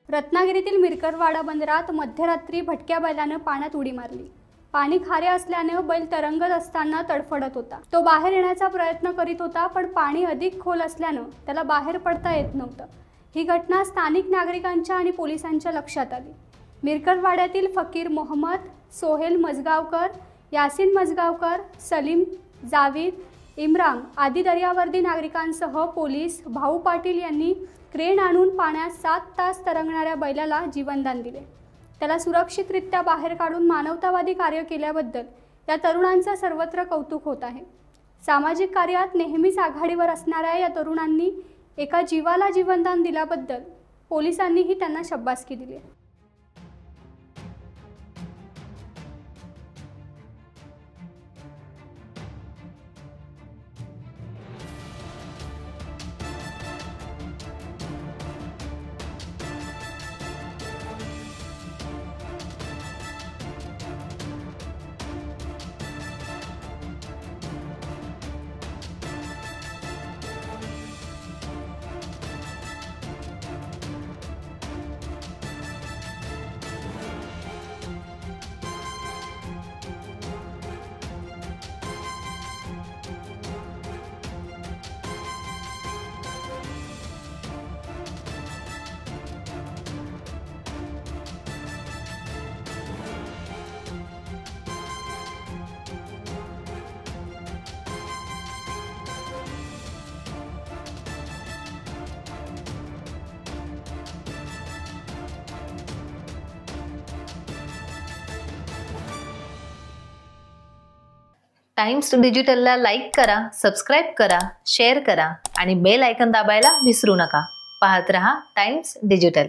रत्नागिरीतील मिरकरवाडा बंदरात मध्यरात्री भटक्या बैलानं पाण्यात उडी मारली। पाणी खारे असल्याने बैल तरंगत असताना तडफडत होता। तो बाहेर येण्याचा प्रयत्न करीत होता, पण पाणी अधिक खोल असल्याने त्याला बाहेर पडता येत नव्हतं। ही घटना स्थानिक नागरिकांच्या आणि पोलिसांच्या लक्षात आली। मिरकरवाड्यातील फकीर मोहम्मद, सोहेल मजगावकर, यासीन मजगावकर, सलीम, जावेद, इम्रान आदी दर्यावर्दी नागरिकांसह पोलीस भाऊ पाटील यांनी क्रेन आणून पाण्यात 7 तास तरंगणाऱ्या बैलाला जीवनदान दिले। त्याला सुरक्षितरित्या बाहेर काढून मानवतावादी कार्य केल्याबद्दल या तरुणांचं सर्वत्र कौतुक होत आहे। सामाजिक कार्यात नेहमीच आघाडीवर असणाऱ्या या तरुणांनी एका जीवाला जीवनदान दिल्याबद्दल पोलिसांनीही त्यांना शाबासकी दिली। टाइम्स डिजिटलला लाईक करा, सबस्क्राइब करा, शेअर करा आणि बेल आयकॉन दाबायला विसरू नका। पाहत रहा टाइम्स डिजिटल।